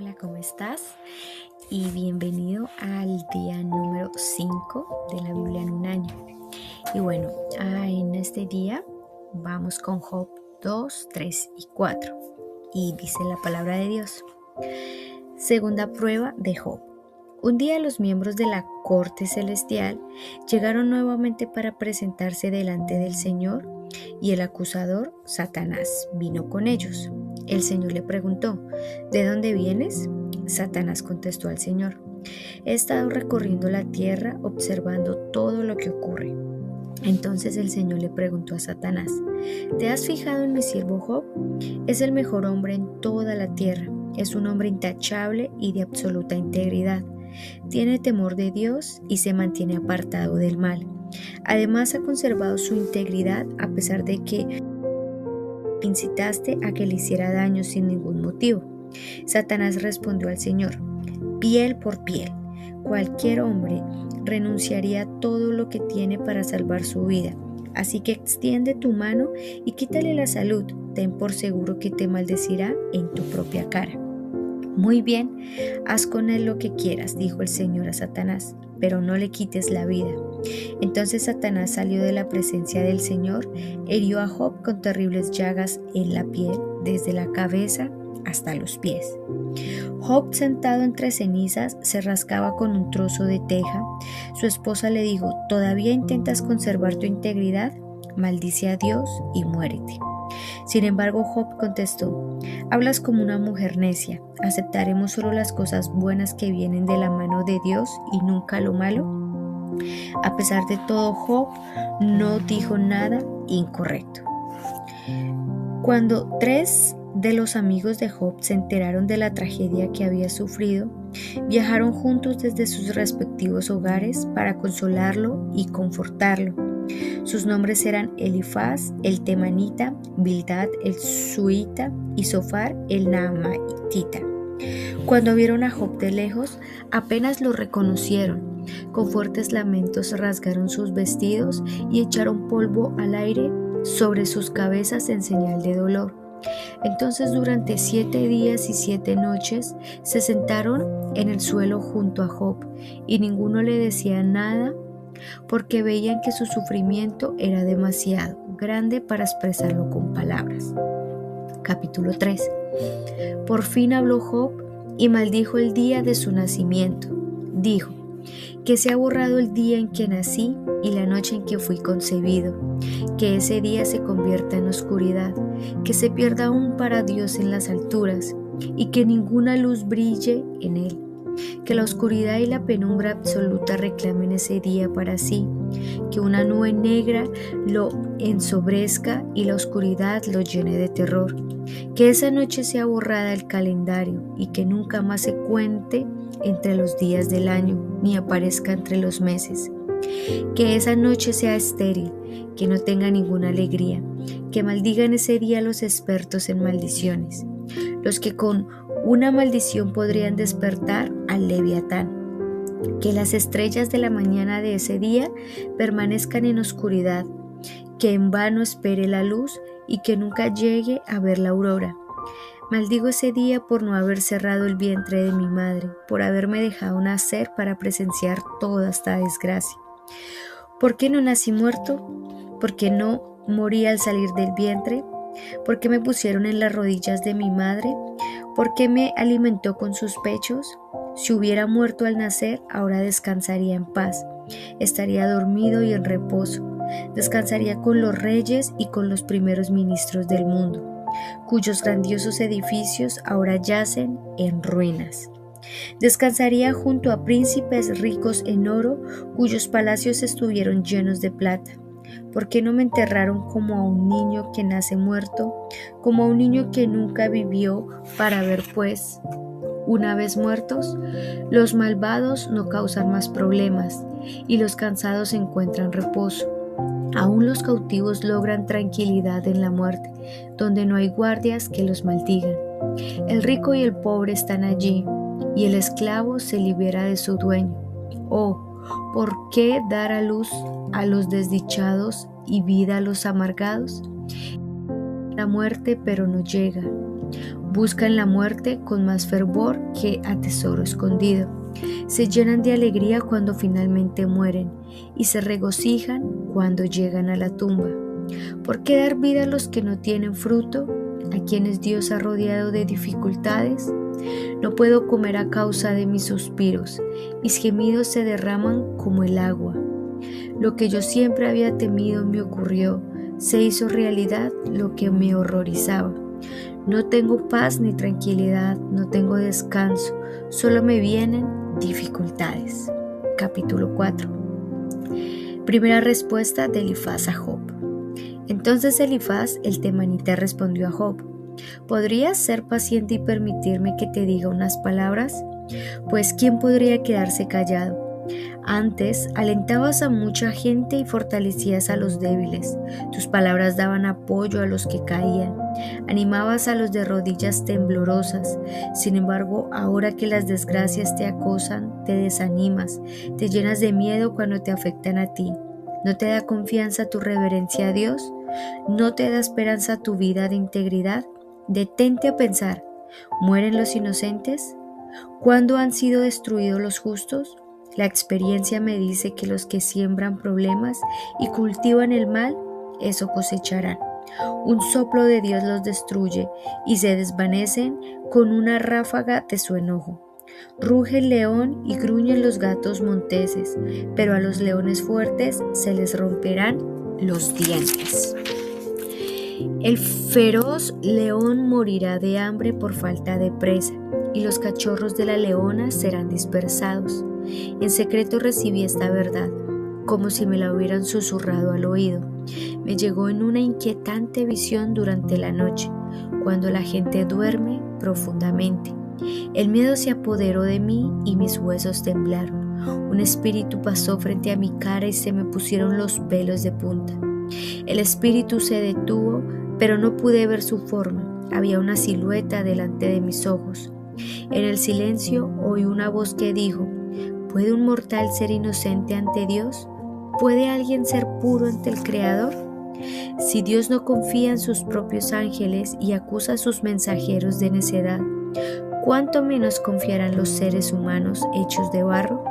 Hola, ¿cómo estás? Y bienvenido al día número 5 de la Biblia en un año. Y bueno, en este día vamos con Job 2, 3 y 4. Y dice la palabra de Dios. Segunda prueba de Job. Un día los miembros de la corte celestial llegaron nuevamente para presentarse delante del Señor y el acusador, Satanás, vino con ellos. El Señor le preguntó, ¿de dónde vienes? Satanás contestó al Señor, he estado recorriendo la tierra observando todo lo que ocurre. Entonces el Señor le preguntó a Satanás, ¿te has fijado en mi siervo Job? Es el mejor hombre en toda la tierra, es un hombre intachable y de absoluta integridad. Tiene temor de Dios y se mantiene apartado del mal. Además ha conservado su integridad a pesar de que incitaste a que le hiciera daño sin ningún motivo. Satanás respondió al Señor, piel por piel. Cualquier hombre renunciaría a todo lo que tiene para salvar su vida. Así que extiende tu mano y quítale la salud. Ten por seguro que te maldecirá en tu propia cara. Muy bien, haz con él lo que quieras, dijo el Señor a Satanás, pero no le quites la vida. Entonces Satanás salió de la presencia del Señor, hirió a Job con terribles llagas en la piel, desde la cabeza hasta los pies. Job, sentado entre cenizas, se rascaba con un trozo de teja. Su esposa le dijo, ¿todavía intentas conservar tu integridad? Maldice a Dios y muérete. Sin embargo, Job contestó, hablas como una mujer necia, ¿aceptaremos solo las cosas buenas que vienen de la mano de Dios y nunca lo malo? A pesar de todo, Job no dijo nada incorrecto. Cuando 3 de los amigos de Job se enteraron de la tragedia que había sufrido, viajaron juntos desde sus respectivos hogares para consolarlo y confortarlo. Sus nombres eran Elifaz el temanita, Bildad el suita y Zofar el naamatita. Cuando vieron a Job de lejos, apenas lo reconocieron. Con fuertes lamentos rasgaron sus vestidos y echaron polvo al aire sobre sus cabezas en señal de dolor. Entonces durante 7 días y 7 noches se sentaron en el suelo junto a Job y ninguno le decía nada porque veían que su sufrimiento era demasiado grande para expresarlo con palabras. Capítulo 3. Por fin habló Job y maldijo el día de su nacimiento. Dijo, que se ha borrado el día en que nací y la noche en que fui concebido, que ese día se convierta en oscuridad, que se pierda aún para Dios en las alturas y que ninguna luz brille en él. Que la oscuridad y la penumbra absoluta reclamen ese día para sí, que una nube negra lo ensobrezca y la oscuridad lo llene de terror, que esa noche sea borrada del calendario y que nunca más se cuente entre los días del año ni aparezca entre los meses, que esa noche sea estéril, que no tenga ninguna alegría, que maldigan ese día los expertos en maldiciones, los que con una maldición podrían despertar al Leviatán, que las estrellas de la mañana de ese día permanezcan en oscuridad, que en vano espere la luz y que nunca llegue a ver la aurora. Maldigo ese día por no haber cerrado el vientre de mi madre, por haberme dejado nacer para presenciar toda esta desgracia. ¿Por qué no nací muerto? ¿Por qué no morí al salir del vientre? ¿Por qué me pusieron en las rodillas de mi madre? ¿Por qué me alimentó con sus pechos? Si hubiera muerto al nacer, ahora descansaría en paz. Estaría dormido y en reposo. Descansaría con los reyes y con los primeros ministros del mundo, cuyos grandiosos edificios ahora yacen en ruinas. Descansaría junto a príncipes ricos en oro, cuyos palacios estuvieron llenos de plata. ¿Por qué no me enterraron como a un niño que nace muerto, como a un niño que nunca vivió para ver pues, una vez muertos? Los malvados no causan más problemas y los cansados encuentran reposo. Aún los cautivos logran tranquilidad en la muerte, donde no hay guardias que los maldigan. El rico y el pobre están allí, y el esclavo se libera de su dueño. Oh, ¿por qué dar a luz a los desdichados y vida a los amargados? La muerte, pero no llega. Buscan la muerte con más fervor que a tesoro escondido. Se llenan de alegría cuando finalmente mueren y se regocijan cuando llegan a la tumba. ¿Por qué dar vida a los que no tienen fruto, a quienes Dios ha rodeado de dificultades? No puedo comer a causa de mis suspiros, mis gemidos se derraman como el agua. Lo que yo siempre había temido me ocurrió, se hizo realidad lo que me horrorizaba. No tengo paz ni tranquilidad, no tengo descanso, solo me vienen dificultades. Capítulo 4. Primera respuesta de Elifaz a Job. Entonces Elifaz el temanita respondió a Job: ¿podrías ser paciente y permitirme que te diga unas palabras? Pues ¿quién podría quedarse callado? Antes alentabas a mucha gente y fortalecías a los débiles. Tus palabras daban apoyo a los que caían. Animabas a los de rodillas temblorosas. Sin embargo, ahora que las desgracias te acosan, te desanimas, te llenas de miedo cuando te afectan a ti. ¿No te da confianza tu reverencia a Dios? ¿No te da esperanza tu vida de integridad? Detente a pensar, ¿mueren los inocentes? ¿Cuándo han sido destruidos los justos? La experiencia me dice que los que siembran problemas y cultivan el mal, eso cosecharán. Un soplo de Dios los destruye y se desvanecen con una ráfaga de su enojo. Ruge el león y gruñen los gatos monteses, pero a los leones fuertes se les romperán los dientes. El feroz león morirá de hambre por falta de presa, y los cachorros de la leona serán dispersados. En secreto recibí esta verdad, como si me la hubieran susurrado al oído. Me llegó en una inquietante visión durante la noche, cuando la gente duerme profundamente. El miedo se apoderó de mí y mis huesos temblaron. Un espíritu pasó frente a mi cara y se me pusieron los pelos de punta. El espíritu se detuvo, pero no pude ver su forma. Había una silueta delante de mis ojos. En el silencio oí una voz que dijo: ¿puede un mortal ser inocente ante Dios? ¿Puede alguien ser puro ante el Creador? Si Dios no confía en sus propios ángeles y acusa a sus mensajeros de necedad, ¿cuánto menos confiarán los seres humanos hechos de barro?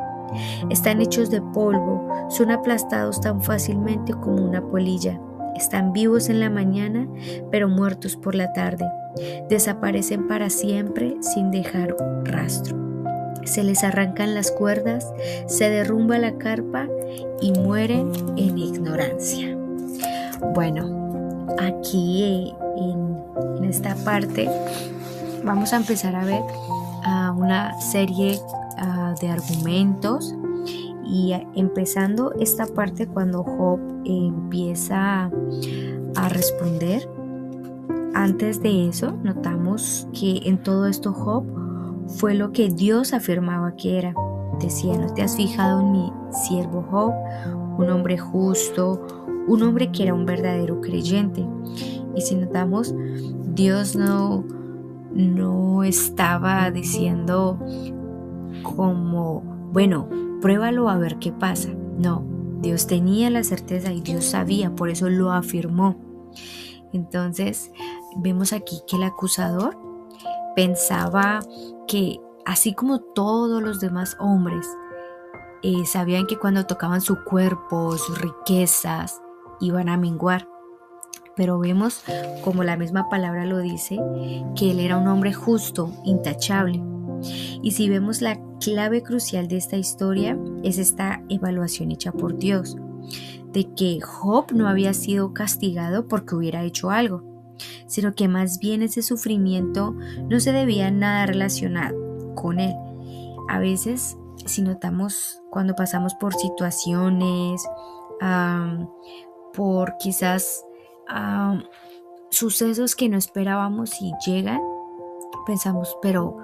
Están hechos de polvo, son aplastados tan fácilmente como una polilla. Están vivos en la mañana, pero muertos por la tarde. Desaparecen para siempre sin dejar rastro. Se les arrancan las cuerdas, se derrumba la carpa y mueren en ignorancia. Bueno, aquí en esta parte vamos a empezar a ver una serie de argumentos, y empezando esta parte cuando Job empieza a responder. Antes de eso notamos que en todo esto Job fue lo que Dios afirmaba que era. Decía: ¿no te has fijado en mi siervo Job? Un hombre justo, un hombre que era un verdadero creyente. Y si notamos, Dios no estaba diciendo como, bueno, pruébalo a ver qué pasa. No, Dios tenía la certeza y Dios sabía, por eso lo afirmó. Entonces, vemos aquí que el acusador pensaba que, así como todos los demás hombres, sabían que cuando tocaban su cuerpo, sus riquezas, iban a menguar. Pero vemos, como la misma palabra lo dice, que él era un hombre justo, intachable. Y si vemos, la clave crucial de esta historia es esta evaluación hecha por Dios, de que Job no había sido castigado porque hubiera hecho algo, sino que más bien ese sufrimiento no se debía a nada relacionado con él. A veces, si notamos, cuando pasamos por situaciones, por quizás sucesos que no esperábamos y llegan, pensamos, pero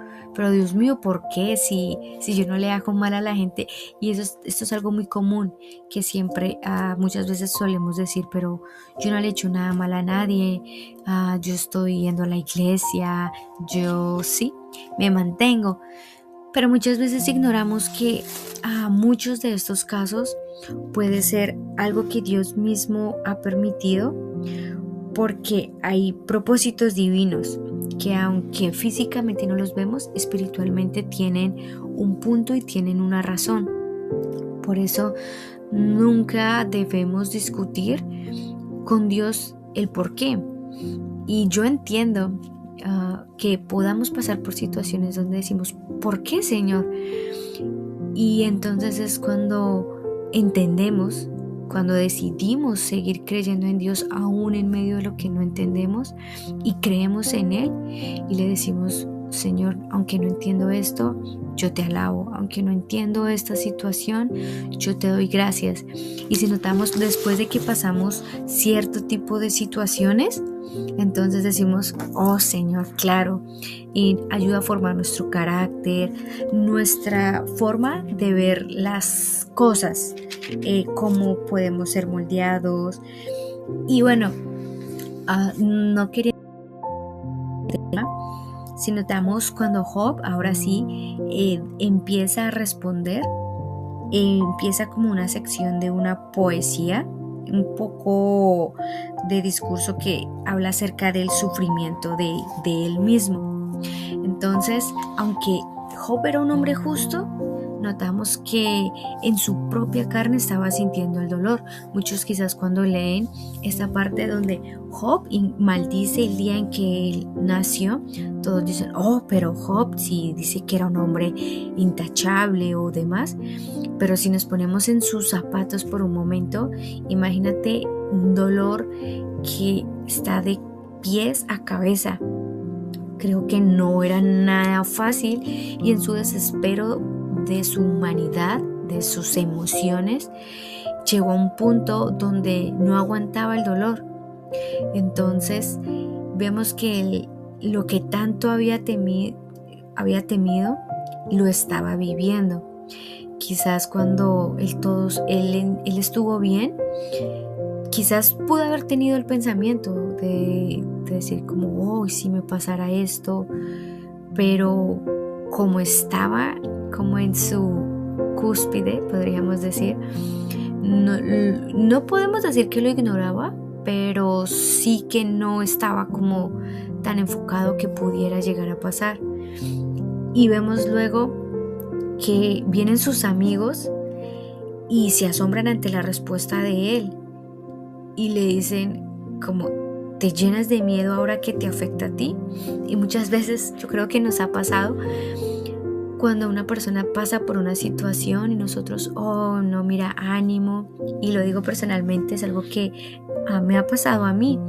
Dios mío, ¿por qué? Si yo no le hago mal a la gente. Y esto es algo muy común, que siempre muchas veces solemos decir, pero yo no le he hecho nada mal a nadie, yo estoy yendo a la iglesia, yo sí, me mantengo. Pero muchas veces ignoramos que muchos de estos casos puede ser algo que Dios mismo ha permitido porque hay propósitos divinos que aunque físicamente no los vemos, espiritualmente tienen un punto y tienen una razón. Por eso nunca debemos discutir con Dios el por qué. Y yo entiendo que podamos pasar por situaciones donde decimos, ¿por qué, Señor? Y entonces es cuando entendemos, cuando decidimos seguir creyendo en Dios aún en medio de lo que no entendemos y creemos en Él y le decimos, Señor, aunque no entiendo esto, yo te alabo, aunque no entiendo esta situación, yo te doy gracias. Y si notamos, después de que pasamos cierto tipo de situaciones, entonces decimos, oh Señor, claro, y ayuda a formar nuestro carácter, nuestra forma de ver las cosas, cómo podemos ser moldeados. Y bueno, no quería... Si notamos cuando Job ahora sí empieza a responder, empieza como una sección de una poesía, un poco de discurso que habla acerca del sufrimiento de él mismo. Entonces, aunque Job era un hombre justo, notamos que en su propia carne estaba sintiendo el dolor. Muchos quizás cuando leen esta parte donde Job maldice el día en que él nació, todos dicen, oh, pero Job sí dice que era un hombre intachable o demás. Pero si nos ponemos en sus zapatos por un momento, imagínate un dolor que está de pies a cabeza. Creo que no era nada fácil y en su desespero de su humanidad, de sus emociones, llegó a un punto donde no aguantaba el dolor. Entonces vemos que lo que tanto había temido lo estaba viviendo. Quizás cuando él estuvo bien, quizás pudo haber tenido el pensamiento de decir como, oh, si me pasara esto, pero como estaba como en su cúspide, podríamos decir, no podemos decir que lo ignoraba, pero sí que no estaba como tan enfocado que pudiera llegar a pasar. Y vemos luego que vienen sus amigos y se asombran ante la respuesta de él y le dicen como, ¿te llenas de miedo ahora que te afecta a ti? Y muchas veces yo creo que nos ha pasado cuando una persona pasa por una situación y nosotros, oh no, mira, ánimo. Y lo digo personalmente, es algo que me ha pasado a mí,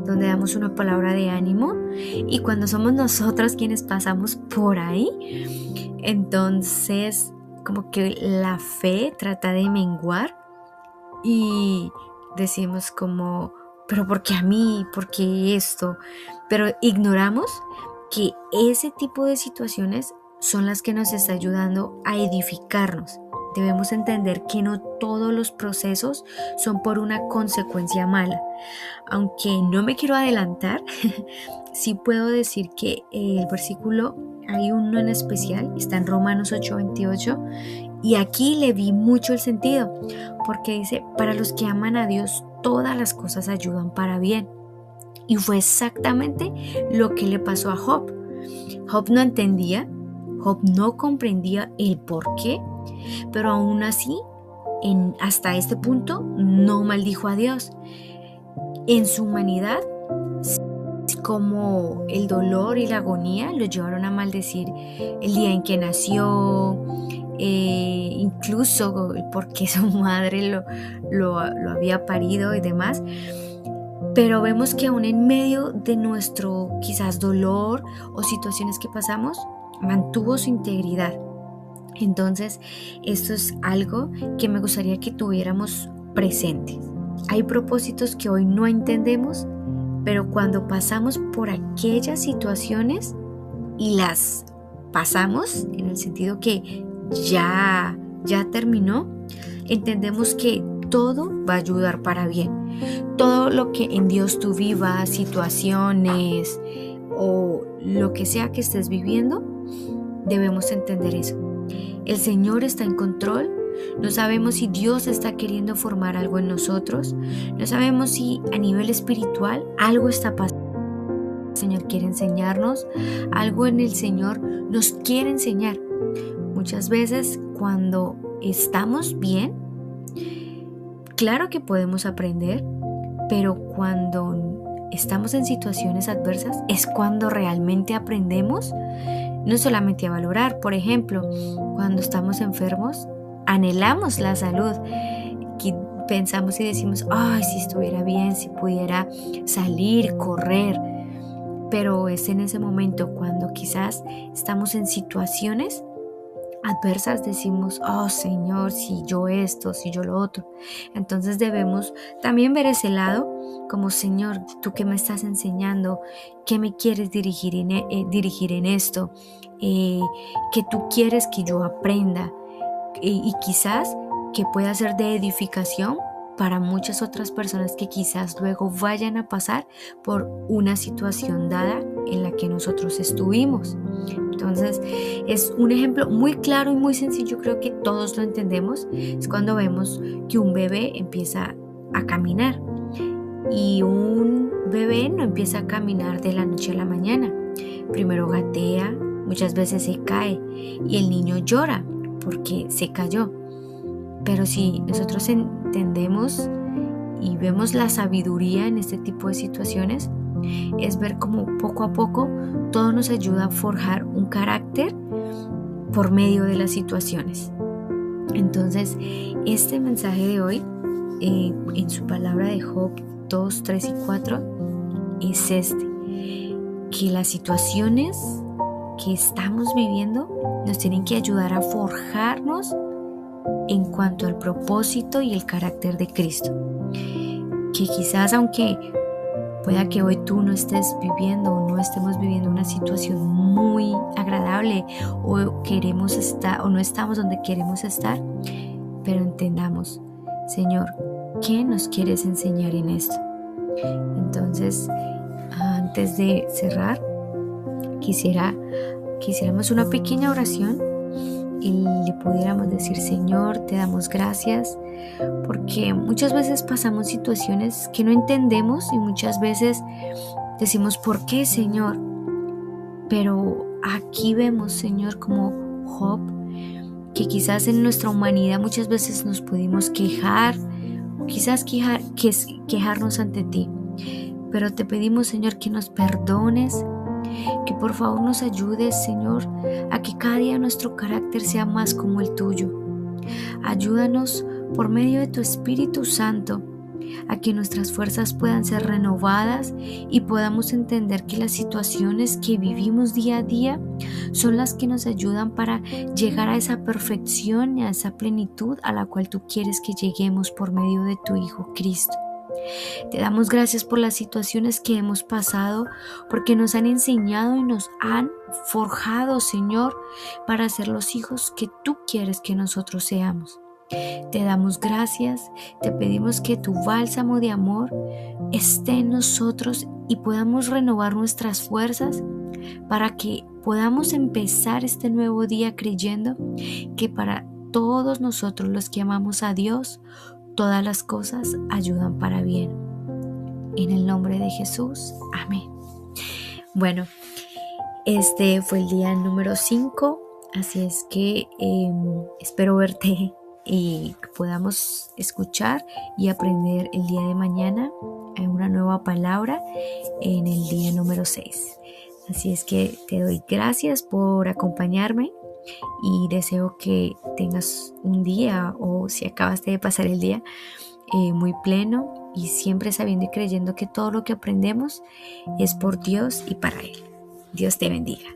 donde damos una palabra de ánimo y cuando somos nosotros quienes pasamos por ahí, entonces como que la fe trata de menguar y decimos como, pero ¿por qué a mí? ¿Por qué esto? Pero ignoramos que ese tipo de situaciones son las que nos está ayudando a edificarnos. Debemos entender que no todos los procesos son por una consecuencia mala. Aunque no me quiero adelantar, sí puedo decir que el versículo, hay uno en especial, está en Romanos 8:28, y aquí le vi mucho el sentido, porque dice, para los que aman a Dios, todas las cosas ayudan para bien. Y fue exactamente lo que le pasó a Job. Job no entendía, Job no comprendía el por qué, pero aún así, hasta este punto, no maldijo a Dios. En su humanidad, como el dolor y la agonía lo llevaron a maldecir el día en que nació, incluso porque su madre lo había parido y demás. Pero vemos que aún en medio de nuestro quizás dolor o situaciones que pasamos, mantuvo su integridad. Entonces, esto es algo que me gustaría que tuviéramos presentes. Hay propósitos que hoy no entendemos, pero cuando pasamos por aquellas situaciones y las pasamos, en el sentido que ya terminó, entendemos que todo va a ayudar para bien. Todo lo que en Dios tú vivas, situaciones o lo que sea que estés viviendo, debemos entender eso. El Señor está en control, No sabemos si Dios está queriendo formar algo en nosotros. No sabemos si a nivel espiritual algo está pasando. El Señor quiere enseñarnos. Algo en el Señor nos quiere enseñar. Muchas veces cuando estamos bien, claro que podemos aprender, pero cuando estamos en situaciones adversas es cuando realmente aprendemos no solamente a valorar. Por ejemplo, cuando estamos enfermos, anhelamos la salud, pensamos y decimos, ay, si estuviera bien, si pudiera salir, correr, pero es en ese momento cuando quizás estamos en situaciones adversas, decimos, oh Señor, si yo esto, si yo lo otro. Entonces debemos también ver ese lado como, Señor, tú que me estás enseñando, ¿qué me quieres dirigir en esto? ¿Qué tú quieres que yo aprenda? Y quizás que pueda ser de edificación para muchas otras personas que quizás luego vayan a pasar por una situación dada en la que nosotros estuvimos. Entonces es un ejemplo muy claro y muy sencillo, creo que todos lo entendemos. Es cuando vemos que un bebé empieza a caminar, y un bebé no empieza a caminar de la noche a la mañana. Primero gatea, muchas veces se cae y el niño llora porque se cayó. Pero si nosotros entendemos y vemos la sabiduría en este tipo de situaciones, es ver cómo poco a poco todo nos ayuda a forjar un carácter por medio de las situaciones. Entonces, este mensaje de hoy, en su palabra de Job 2, 3 y 4, es que las situaciones que estamos viviendo nos tienen que ayudar a forjarnos en cuanto al propósito y el carácter de Cristo. Que quizás, aunque pueda que hoy tú no estés viviendo o no estemos viviendo una situación muy agradable, o queremos estar o no estamos donde queremos estar, pero entendamos, Señor, ¿qué nos quieres enseñar en esto? Entonces, antes de cerrar, quisiéramos una pequeña oración y le pudiéramos decir, Señor, te damos gracias, porque muchas veces pasamos situaciones que no entendemos y muchas veces decimos, ¿por qué, Señor? Pero aquí vemos, Señor, como Job, que quizás en nuestra humanidad muchas veces nos pudimos quejar, o quizás quejarnos ante ti, pero te pedimos, Señor, que nos perdones, que por favor nos ayudes, Señor, a que cada día nuestro carácter sea más como el tuyo. Ayúdanos por medio de tu Espíritu Santo a que nuestras fuerzas puedan ser renovadas y podamos entender que las situaciones que vivimos día a día son las que nos ayudan para llegar a esa perfección y a esa plenitud a la cual tú quieres que lleguemos por medio de tu Hijo Cristo. Te damos gracias por las situaciones que hemos pasado, porque nos han enseñado y nos han forjado, Señor, para ser los hijos que tú quieres que nosotros seamos. Te damos gracias, te pedimos que tu bálsamo de amor esté en nosotros y podamos renovar nuestras fuerzas para que podamos empezar este nuevo día creyendo que para todos nosotros los que amamos a Dios, todas las cosas ayudan para bien. En el nombre de Jesús, amén. Bueno, este fue el día número 5, así es que espero verte y que podamos escuchar y aprender el día de mañana una nueva palabra en el día número 6. Así es que te doy gracias por acompañarme y deseo que tengas un día, o si acabaste de pasar el día, muy pleno, y siempre sabiendo y creyendo que todo lo que aprendemos es por Dios y para Él. Dios te bendiga.